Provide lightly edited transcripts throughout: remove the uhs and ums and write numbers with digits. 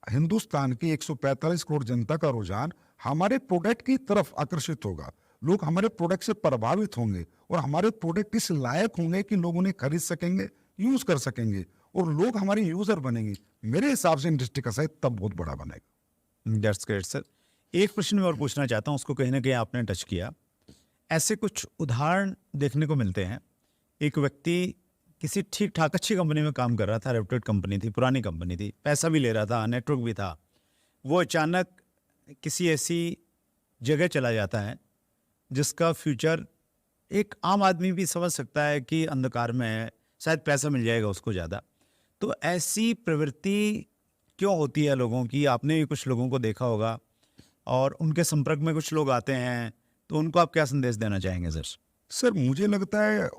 हिंदुस्तान की 145 करोड़ जनता का रुझान हमारे प्रोडक्ट की तरफ आकर्षित होगा। लोग हमारे प्रोडक्ट से प्रभावित होंगे और हमारे प्रोडक्ट इस लायक होंगे कि लोग उन्हें खरीद सकेंगे, यूज कर सकेंगे और लोग हमारे यूजर बनेंगे। मेरे हिसाब से इंडस्ट्री का साइज तब बहुत बड़ा बनेगा। That's great sir. एक प्रश्न मैं और पूछना चाहता हूँ, उसको कहीं ना कहीं आपने टच किया। ऐसे कुछ उदाहरण देखने को मिलते हैं। एक व्यक्ति किसी ठीक ठाक अच्छी कंपनी में काम कर रहा था, रेप्यूटेड कंपनी थी, पुरानी कंपनी थी, पैसा भी ले रहा था, नेटवर्क भी था। वो अचानक किसी ऐसी जगह चला जाता है जिसका फ्यूचर एक आम आदमी भी समझ सकता है कि अंधकार में है, शायद पैसा मिल जाएगा उसको ज़्यादा। तो ऐसी प्रवृत्ति क्यों होती है लोगों की? आपने भी कुछ लोगों को देखा होगा और उनके संपर्क में कुछ लोग आते हैं, तो उनको आप क्या संदेश देना चाहेंगे सर? सर मुझे लगता है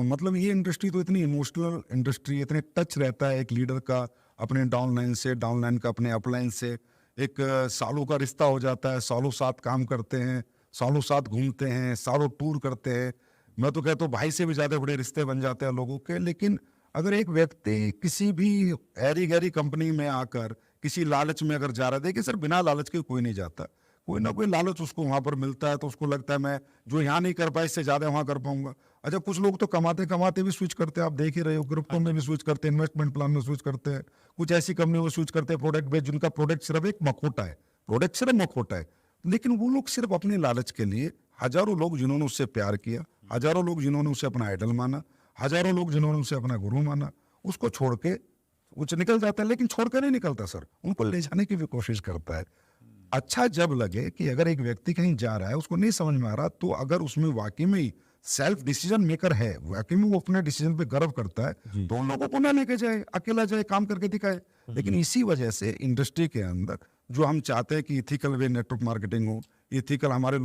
मतलब ये इंडस्ट्री तो इतनी इमोशनल इंडस्ट्री, इतने टच रहता है एक लीडर का अपने डाउनलाइन से, डाउनलाइन का अपने अपलाइन से। एक सालों का रिश्ता हो जाता है, सालों साथ काम करते हैं, सालों साथ घूमते हैं, सालों टूर करते हैं। मैं तो कहता हूँ भाई से भी ज़्यादा बड़े रिश्ते बन जाते हैं लोगों के। लेकिन अगर एक व्यक्ति किसी भी ऐरी गैरी कंपनी में आकर किसी लालच में अगर जा रहा है, देखिए सर बिना लालच के कोई नहीं जाता। कोई ना कोई लालच उसको वहां पर मिलता है तो उसको लगता है मैं जो यहाँ नहीं कर पाया इससे ज्यादा वहां कर पाऊंगा। अच्छा, कुछ लोग तो कमाते कमाते भी स्विच करते हैं, आप देख ही रहे हो, क्रिप्टो में भी स्विच करते हैं, इन्वेस्टमेंट प्लान में स्विच करते हैं, कुछ ऐसी कंपनी में स्विच करते हैं प्रोडक्ट बेच, जिनका प्रोडक्ट सिर्फ एक मखोटा है, प्रोडक्ट सिर्फ मखोटा है। लेकिन वो लोग सिर्फ अपने लालच के लिए, हजारों लोग जिन्होंने उससे प्यार किया, हजारों लोग जिन्होंने उसे अपना आइडल माना, हजारों लोग जिन्होंने उसे अपना गुरु माना, उसको छोड़ के कुछ निकल जाता है। लेकिन छोड़कर नहीं निकलता सर, उनको ले जाने की भी कोशिश करता है। अच्छा जब लगे कि अगर एक व्यक्ति कहीं जा रहा है, उसको नहीं समझ में आ रहा, तो अगर उसमें वाकई में ही सेल्फ डिसीजन मेकर है, वाकई में वो अपने डिसीजन पे गर्व करता है, तो उन लोगों को ना लेके जाए, अकेला जाए, काम करके दिखाए। लेकिन इसी वजह से इंडस्ट्री के अंदर जो हम चाहते हैं कि इथिकल वे नेटवर्क मार्केटिंग हो, इथिकल हमारे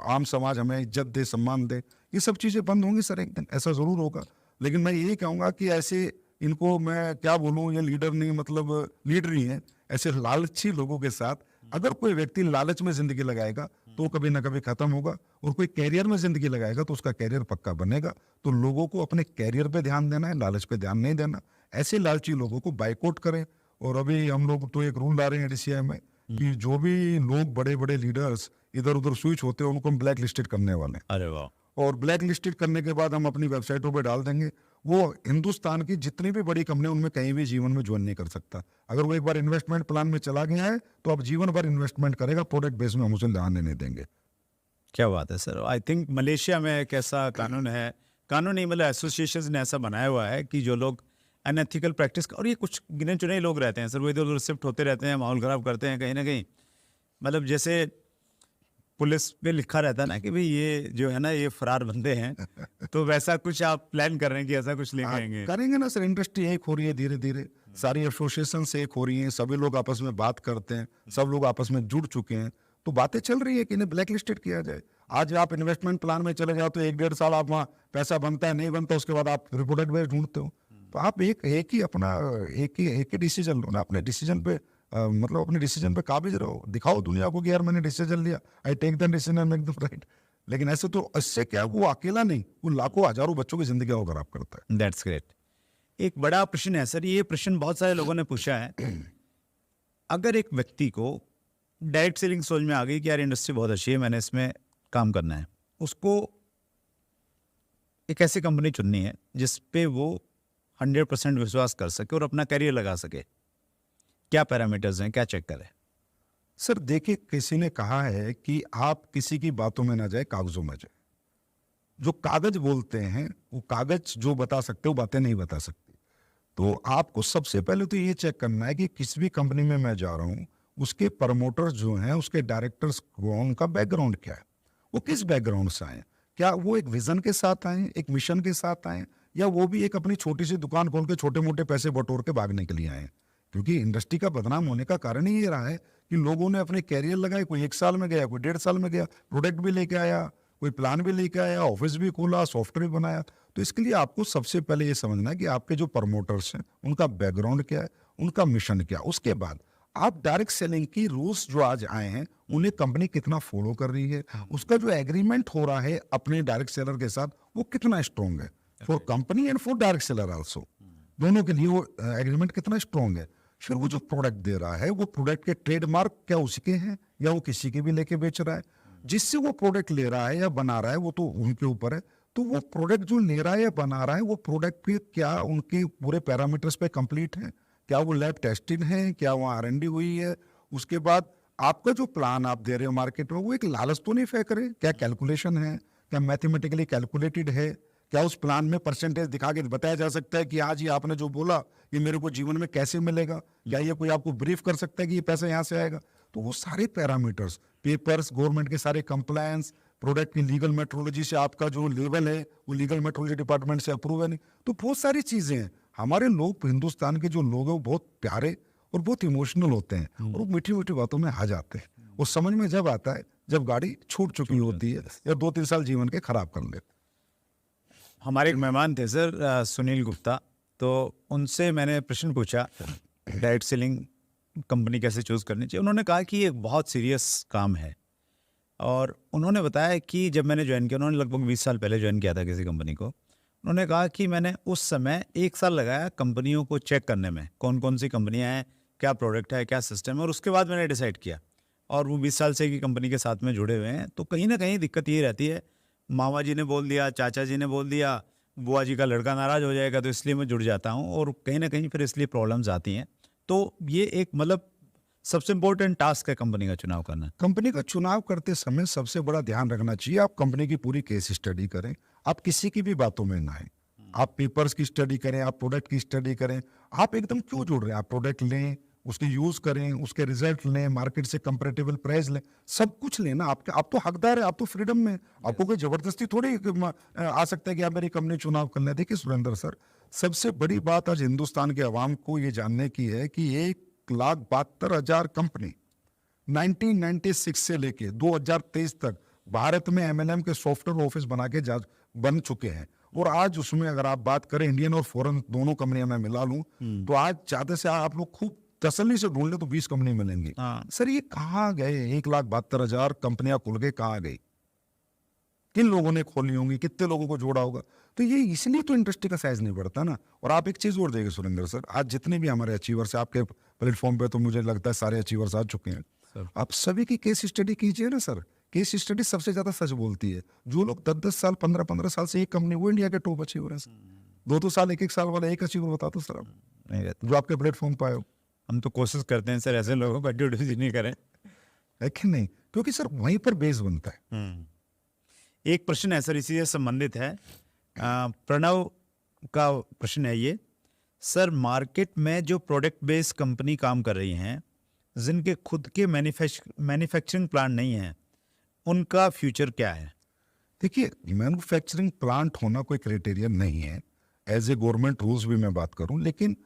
आम समाज हमें इज्जत दे, सम्मान दे, ये सब चीजें बंद होंगी सर एक दिन, ऐसा जरूर होगा। लेकिन मैं ये कहूंगा कि ऐसे इनको मैं क्या बोलूं, ये लीडर नहीं, मतलब लीडर ही है, ऐसे लालची लोगों के साथ अगर कोई व्यक्ति लालच में जिंदगी लगाएगा तो कभी ना कभी खत्म होगा, और कोई कैरियर में जिंदगी लगाएगा तो उसका कैरियर पक्का बनेगा। तो लोगों को अपने कैरियर पे ध्यान देना है, लालच पे ध्यान नहीं देना। ऐसे लालची लोगों को बाइकआउट करें। और अभी हम लोग तो एक रूल ला रहे हैं डीसीआई में कि जो भी लोग बड़े बड़े लीडर्स इधर उधर स्विच होते हैं उनको हम ब्लैक लिस्टेड करने वाले हैं। अरे वाह। और ब्लैक लिस्टेड करने के बाद हम अपनी वेबसाइटों पे डाल देंगे, वो हिंदुस्तान की जितनी भी बड़ी कंपनी उनमें कहीं भी जीवन में ज्वाइन नहीं कर सकता। अगर वो एक बार इन्वेस्टमेंट प्लान में चला गया है तो अब जीवन भर इन्वेस्टमेंट करेगा, प्रोडक्ट बेस में हम उसे आने नहीं देंगे। क्या बात है सर। आई थिंक मलेशिया में एक ऐसा कानून है, कानून नहीं मतलब एसोसिएशन ने ऐसा बनाया हुआ है कि जो लोग अनएथिकल प्रैक्टिस, और ये कुछ गिने चुने लोग रहते हैं सर, वो इधर उधर शिफ्ट होते रहते हैं, माहौल ख़राब करते हैं कहीं ना कहीं। मतलब जैसे पुलिस पे लिखा रहता है ना कि भाई ये जो है ना ये फरार बंदे हैं, तो वैसा कुछ आप प्लान कर रहे हैं कि ऐसा कुछ लेके आएंगे? करेंगे ना सर, इंडस्ट्री एक हो रही है धीरे धीरे, सारी एसोसिएशन से एक हो रही हैं, सभी लोग आपस में बात करते हैं, सब लोग आपस में जुड़ चुके हैं, तो बातें चल रही है कि इन्हें ब्लैक लिस्टेड किया जाए। आज आप इन्वेस्टमेंट प्लान में चले जाओ तो 1-1.5 साल आप वहाँ पैसा बनता है, नहीं बनता, उसके बाद आप रिपोर्टेड बेस ढूंढते हो। तो आप एक ही डिसीजन लो ना, अपने डिसीजन पे मतलब अपने डिसीजन पे काबिज रहो, दिखाओ दुनिया को कि यार मैंने डिसीजन लिया, I take the decision and make the right. लेकिन ऐसे तो इससे क्या, वो अकेला नहीं, वो लाखों हजारों बच्चों की जिंदगी को खराब करता है। That's great. एक बड़ा प्रश्न है सर, ये प्रश्न बहुत सारे लोगों ने पूछा है। अगर एक व्यक्ति को डायरेक्ट सेलिंग समझ में आ गई कि यार इंडस्ट्री बहुत अच्छी है, मैंने इसमें काम करना है, उसको एक ऐसी कंपनी चुननी है जिस पे वो 100% विश्वास कर सके और अपना करियर लगा सके, क्या पैरामीटर्स हैं, क्या चेक करें? सर देखिए, किसी ने कहा है कि आप किसी की बातों में ना जाए, कागजों में जाए। जो कागज बोलते हैं वो कागज जो बता सकते, वो बातें नहीं बता सकती। तो आपको सबसे पहले तो ये चेक करना है कि किसी भी कंपनी में मैं जा रहा हूँ, उसके प्रमोटर्स जो हैं, उसके डायरेक्टर्स को, उनका बैकग्राउंड क्या है, वो किस बैकग्राउंड से आए, क्या वो एक विजन के साथ आए, एक मिशन के साथ आए, या वो भी एक अपनी छोटी सी दुकान खोल के छोटे मोटे पैसे बटोर के भागने के लिए आए। क्योंकि इंडस्ट्री का बदनाम होने का कारण ही ये रहा है कि लोगों ने अपने कैरियर लगाए, कोई 1 साल में गया, कोई 1.5 साल में गया, प्रोडक्ट भी लेके आया, कोई प्लान भी लेके आया, ऑफिस भी खोला, सॉफ्टवेयर बनाया। तो इसके लिए आपको सबसे पहले ये समझना है कि आपके जो प्रमोटर्स हैं उनका बैकग्राउंड क्या है, उनका मिशन क्या। उसके बाद आप डायरेक्ट सेलिंग की रूल्स जो आज आए हैं उन्हें कंपनी कितना फॉलो कर रही है, उसका जो एग्रीमेंट हो रहा है अपने डायरेक्ट सेलर के साथ वो कितना स्ट्रॉन्ग है, for company and for direct seller also, दोनों के लिए वो एग्रीमेंट कितना स्ट्रॉन्ग है। फिर वो जो प्रोडक्ट दे रहा है वो प्रोडक्ट के ट्रेडमार्क क्या उसके हैं या वो किसी के भी लेके बेच रहा है, जिससे वो प्रोडक्ट ले रहा है या बना रहा है वो तो उनके ऊपर है। तो वो प्रोडक्ट जो ले रहा है या बना रहा है वो प्रोडक्ट पे क्या उनके पूरे पैरामीटर्स पे कंप्लीट है, क्या वो लैब टेस्टेड है, क्या वहाँ R&D हुई है। उसके बाद आपका जो प्लान आप दे रहे हो मार्केट में वो एक लालच तो नहीं फेंक रहे, क्या कैलकुलेशन है, क्या मैथमेटिकली कैलकुलेटेड है, क्या उस प्लान में परसेंटेज दिखा के बताया जा सकता है कि आज ये आपने जो बोला ये मेरे को जीवन में कैसे मिलेगा, क्या ये कोई आपको ब्रीफ कर सकता है कि ये पैसा यहाँ से आएगा। तो वो सारे पैरामीटर्स, पेपर्स, गवर्नमेंट के सारे कंप्लायंस, प्रोडक्ट की लीगल मेट्रोलॉजी से आपका जो लेवल है वो लीगल मेट्रोलॉजी डिपार्टमेंट से अप्रूव है नहीं, तो बहुत सारी चीजें हैं। हमारे लोग, हिंदुस्तान के जो लोग हैं वो बहुत प्यारे और बहुत इमोशनल होते हैं और वो मीठी मीठी बातों में आ जाते हैं। वो समझ में जब आता है जब गाड़ी छूट चुकी होती है या 2-3 साल जीवन के खराब कर लेते। हमारे एक मेहमान थे सर, सुनील गुप्ता, तो उनसे मैंने प्रश्न पूछा डायरेक्ट सेलिंग कंपनी कैसे चूज करनी चाहिए। उन्होंने कहा कि ये एक बहुत सीरियस काम है, और उन्होंने बताया कि जब मैंने ज्वाइन किया, उन्होंने लगभग 20 साल पहले ज्वाइन किया था किसी कंपनी को, उन्होंने कहा कि मैंने उस समय 1 साल लगाया कंपनियों को चेक करने में, कौन कौन सी कंपनियां हैं, क्या प्रोडक्ट है, क्या सिस्टम है, और उसके बाद मैंने डिसाइड किया। और वो 20 साल से की कंपनी के साथ में जुड़े हुए हैं। तो कहीं ना कहीं दिक्कत ये रहती है, मामा जी ने बोल दिया, चाचा जी ने बोल दिया, बुआ जी का लड़का नाराज़ हो जाएगा, तो इसलिए मैं जुड़ जाता हूँ, और कहीं ना कहीं फिर इसलिए प्रॉब्लम्स आती हैं। तो ये एक मतलब सबसे इम्पोर्टेंट टास्क है कंपनी का चुनाव करना। कंपनी का चुनाव करते समय सबसे बड़ा ध्यान रखना चाहिए, आप कंपनी की पूरी केस स्टडी करें, आप किसी की भी बातों में ना आए, आप पेपर्स की स्टडी करें, आप प्रोडक्ट की स्टडी करें। आप एकदम क्यों जुड़ रहे हैं, आप प्रोडक्ट लें, उसके यूज करें, उसके रिजल्ट लें, मार्केट से कंपेरेटिबल प्राइस लें, सब कुछ लेना। आप तो हकदार है, आप तो फ्रीडम में, आपको कोई जबरदस्ती थोड़ी आ सकता है कि आप मेरी कंपनी चुनाव कर लें। देखिए सुरेंद्र सर, सबसे बड़ी बात आज हिंदुस्तान के अवाम को ये जानने की है कि 1,72,000 कंपनी 1996 से लेके 2023 तक भारत में MLM के सॉफ्टवेयर ऑफिस बन चुके हैं। और आज उसमें अगर आप बात करें इंडियन और फॉरेन दोनों कंपनियां मैं मिला लूं तो आज ज्यादा से आप लोग खूब तसल्ली से ढूंढ ले तो 20 कंपनी मिलेंगी। सर ये कहाँ गए 1,72,000 कंपनियां खुल के कहाँ गई, किन लोगों ने खोली होंगी, कितने लोगों को जोड़ा होगा। तो ये इसलिए तो इंडस्ट्री का साइज नहीं बढ़ता ना। और आप एक चीज और देखिए सुरेंद्र सर, आज जितने भी हमारे अचीवर्स आपके प्लेटफॉर्म पे, तो मुझे लगता है सारे अचीवर्स आ चुके हैं, आप सभी की केस स्टडी कीजिए ना सर। केस स्टडी सबसे ज्यादा सच बोलती है। जो लोग 10-10 साल 15-15 साल से एक कंपनी, वो इंडिया के टॉप अचीवर है सर। 2-2 साल 1-1 साल वाला एक अचीवर बता दो सर आप जो आपके प्लेटफॉर्म पे आए हो। हम तो कोशिश करते हैं सर ऐसे लोगों को इंट्रोड्यूस नहीं करें, है कि नहीं, क्योंकि सर वहीं पर बेस बनता है। एक प्रश्न है सर, इसी से संबंधित है, प्रणव का प्रश्न है ये, सर मार्केट में जो प्रोडक्ट बेस्ड कंपनी काम कर रही हैं, जिनके खुद के मैन्युफैक्चरिंग प्लांट नहीं है, उनका फ्यूचर क्या है? देखिए मैन्युफैक्चरिंग प्लांट होना कोई क्राइटेरिया नहीं है, एज ए गवर्नमेंट रूल्स भी मैं बात करूं, लेकिन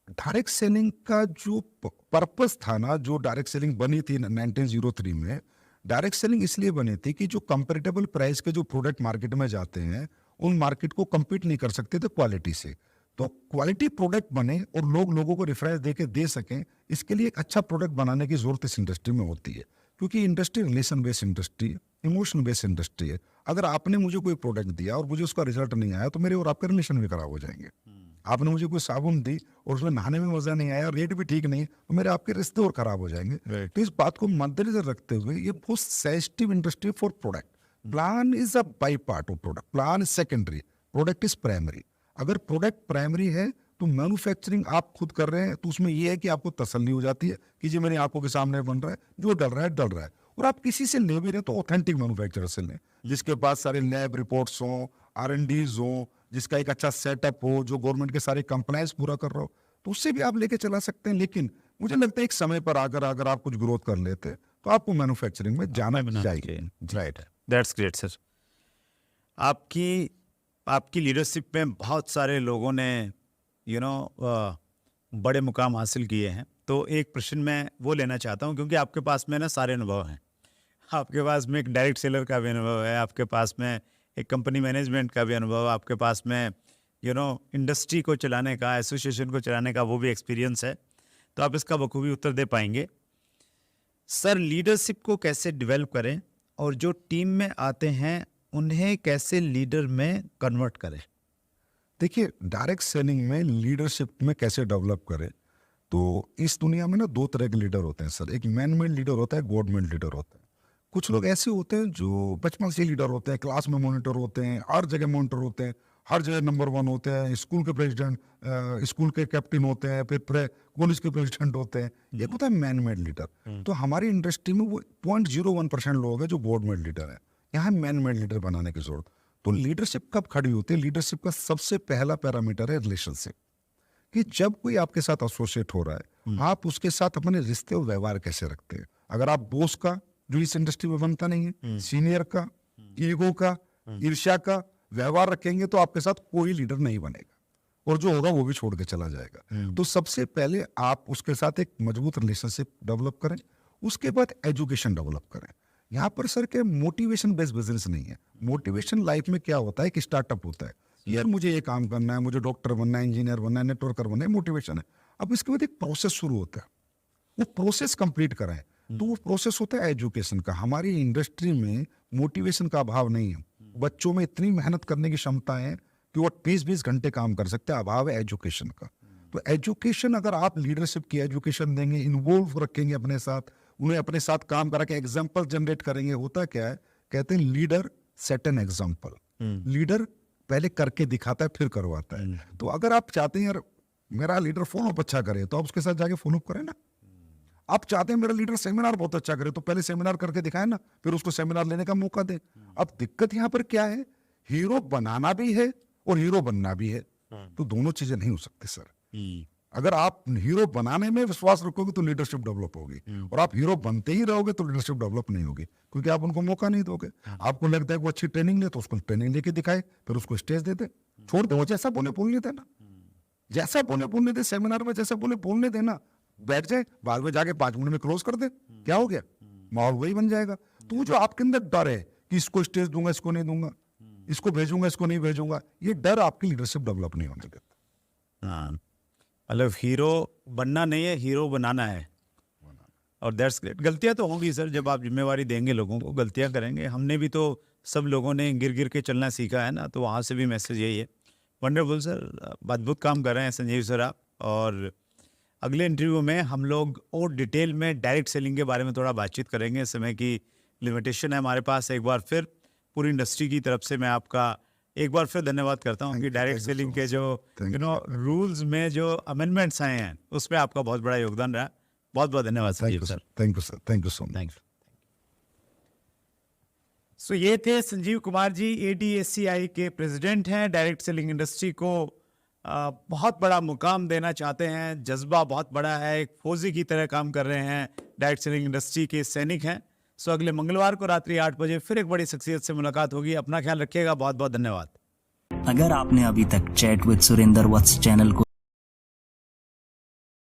डायरेक्ट सेलिंग का जो पर्पस था ना, जो डायरेक्ट सेलिंग बनी थी 1903 में, डायरेक्ट सेलिंग इसलिए बनी थी कि जो कंपेरेटिबल प्राइस के जो प्रोडक्ट मार्केट में जाते हैं उन मार्केट को compete नहीं कर सकते थे क्वालिटी से। तो क्वालिटी प्रोडक्ट बने और लोगों को रेफरेंस दे के दे सकें, इसके लिए एक अच्छा प्रोडक्ट बनाने की जरूरत इस इंडस्ट्री में होती है। क्योंकि इंडस्ट्री रिलेशन बेस्ड इंडस्ट्री है, इमोशन बेस्ड इंडस्ट्री है। अगर आपने मुझे कोई प्रोडक्ट दिया और मुझे उसका रिजल्ट नहीं आया तो मेरे और आपके रिलेशन भी खराब हो जाएंगे। आपने मुझे कोई साबुन दी और उसमें नहाने में मजा नहीं आया, रेट भी ठीक नहीं, तो मेरे आपके रिश्ते और खराब हो जाएंगे। तो इस बात को मद्देनजर रखते हुए ये बहुत sensitive industry for product. Plan is a by part of product, plan is secondary, product is primary. अगर प्रोडक्ट प्राइमरी है तो मैन्युफैक्चरिंग आप खुद कर रहे हैं तो उसमें यह है कि आपको तसल्ली हो जाती है कि जी मेरी आंखों के सामने बन रहा है, जो डल रहा है डल रहा है। और आप किसी से ले भी रहे तो ऑथेंटिक मैन्युफैक्चरर से लें, जिसके पास सारे लैब रिपोर्ट्स हों, R&Ds हों, जिसका एक अच्छा सेटअप हो, जो गवर्नमेंट के सारे कंप्लायंस पूरा कर रहा हो, तो उससे भी आप लेके चला सकते हैं। लेकिन मुझे लगता है एक समय पर अगर आप कुछ ग्रोथ कर लेते तो आपको मैन्युफैक्चरिंग में जाना चाहिए। Right, that's great sir. आपकी लीडरशिप में बहुत सारे लोगों ने बड़े मुकाम हासिल किए हैं। तो एक प्रश्न मैं वो लेना चाहता हूँ, क्योंकि आपके पास में ना सारे अनुभव हैं। आपके पास में एक डायरेक्ट सेलर का भी अनुभव है, आपके पास में एक कंपनी मैनेजमेंट का भी अनुभव, आपके पास में इंडस्ट्री को चलाने का, एसोसिएशन को चलाने का वो भी एक्सपीरियंस है। तो आप इसका बखूबी उत्तर दे पाएंगे। सर लीडरशिप को कैसे डेवलप करें और जो टीम में आते हैं उन्हें कैसे लीडर में कन्वर्ट करें? देखिए डायरेक्ट सेलिंग में लीडरशिप में कैसे डेवलप करें, तो इस दुनिया में ना दो तरह के लीडर होते हैं सर, एक मैन मेड लीडर होता है, गॉड मेड लीडर होता है। कुछ लोग ऐसे होते हैं जो बचपन से लीडर होते हैं, क्लास में मॉनिटर होते हैं, हर जगह मॉनिटर होते हैं, हर जगह नंबर 1 होते हैं, स्कूल के प्रेसिडेंट, स्कूल के कैप्टन होते हैं, फिर कॉलेज के प्रेसिडेंट होते हैं। ये होता है मैन मेड लीडर। तो हमारी इंडस्ट्री में वो 0.01% लोग हैं जो गॉड मेड लीडर है। यहाँ मैन मेड लीडर बनाने की जरूरत। तो लीडरशिप कब खड़ी होती है? लीडरशिप का सबसे पहला पैरामीटर है रिलेशनशिप, कि जब कोई आपके साथ एसोसिएट हो रहा है, आप उसके साथ अपने रिश्ते और व्यवहार कैसे रखते हैं। अगर आप बॉस का, जो इस इंडस्ट्री में बनता नहीं है, सीनियर का, ईगो का, ईर्ष्या का व्यवहार रखेंगे तो आपके साथ कोई लीडर नहीं बनेगा, और जो होगा वो भी छोड़ के चला जाएगा। तो सबसे पहले आप उसके साथ एक मजबूत रिलेशनशिप डेवलप करें, उसके बाद एजुकेशन डेवलप करें। यहाँ पर सर के मोटिवेशन बेस्ड बिजनेस नहीं है। मोटिवेशन लाइफ में क्या होता है कि स्टार्टअप होता है, यार मुझे ये काम करना है, मुझे डॉक्टर बनना है, इंजीनियर बनना है, नेटवर्कर बनना है, मोटिवेशन है। अब इसके बाद एक प्रोसेस शुरू होता है, वो प्रोसेस कंप्लीट कराएं, तो वो प्रोसेस होता है एजुकेशन का। हमारी इंडस्ट्री में मोटिवेशन का अभाव नहीं है। बच्चों में इतनी मेहनत करने की क्षमता है कि वो 20-20 घंटे काम कर सकते हैं, अभाव है एजुकेशन का। तो एजुकेशन, अगर आप लीडरशिप की एजुकेशन देंगे, इन्वॉल्व रखेंगे अपने साथ, उन्हें अपने साथ काम करा के एग्जाम्पल जनरेट करेंगे। होता क्या है, कहते हैं leader set an example. Leader पहले करके दिखाता है, फिर करवाता है। तो अगर आप चाहते हैं यार मेरा लीडर फॉलो अप अच्छा करे, तो आप उसके साथ जाके फॉलो अप करें ना। आप चाहते हैं मेरा लीडर सेमिनार बहुत अच्छा करे, तो पहले सेमिनार करके दिखाए ना, फिर उसको सेमिनार लेने का मौका दे। अब दिक्कत यहाँ पर क्या है, हीरो बनाना भी है और हीरो बनना भी है, तो दोनों चीजें नहीं हो सकती सर। अगर आप हीरो बनाने में विश्वास रखोगे तो लीडरशिप डेवलप होगी, और आप हीरो बनते ही रहोगे तो लीडरशिप डेवलप नहीं होगी, क्योंकि आप उनको मौका नहीं दोगे। आपको लगता है वो अच्छी ट्रेनिंग ले, तो उसको ट्रेनिंग लेके दिखाए, फिर उसको स्टेज दे दे, छोड़ दे, वो जैसा बोले बोलने देना, जैसा बोलने दे, सेमिनार में जैसा बोलने देना, बैठ जाए, बाद में जाके 5 मिनट में क्लोज कर दे, क्या हो गया, माहौल वही बन जाएगा। तो जो आपके अंदर डर है कि इसको स्टेज दूंगा, इसको नहीं दूंगा, इसको भेजूंगा, इसको नहीं भेजूंगा, ये डर आपकी लीडरशिप डेवलप नहीं होने देता। हाँ, मतलब हीरो बनना नहीं है, हीरो बनाना है। और दैट्स ग्रेट। गलतियां तो होंगी सर, जब आप जिम्मेवारी देंगे लोगों को, गलतियां करेंगे। हमने भी तो, सब लोगों ने गिर गिर के चलना सीखा है ना, तो वहाँ से भी मैसेज यही है। वंडरफुल सर, अद्भुत काम कर रहे हैं संजीव सर आप। और अगले इंटरव्यू में हम लोग और डिटेल में डायरेक्ट सेलिंग के बारे में थोड़ा बातचीत करेंगे। समय की लिमिटेशन है हमारे पास। एक बार फिर पूरी इंडस्ट्री की तरफ से मैं आपका एक बार फिर धन्यवाद करता हूँ कि डायरेक्ट सेलिंग के जो रूल्स में जो अमेंडमेंट्स आए हैं, उसमें आपका बहुत बड़ा योगदान रहा। बहुत बहुत धन्यवाद Sanjeev sir. Thank you sir, thank you so much. So ये थे संजीव कुमार जी, ADSCI के प्रेसिडेंट हैं। डायरेक्ट सेलिंग इंडस्ट्री को बहुत बड़ा मुकाम देना चाहते हैं, जज्बा बहुत बड़ा है, एक फौजी की तरह काम कर रहे हैं, डायरेक्ट सेलिंग इंडस्ट्री के सैनिक हैं। सो अगले मंगलवार को रात्रि 8 बजे फिर एक बड़ी शख्सियत से मुलाकात होगी। अपना ख्याल रखिएगा। बहुत बहुत धन्यवाद। अगर आपने अभी तक chat with Surendra Vats channel को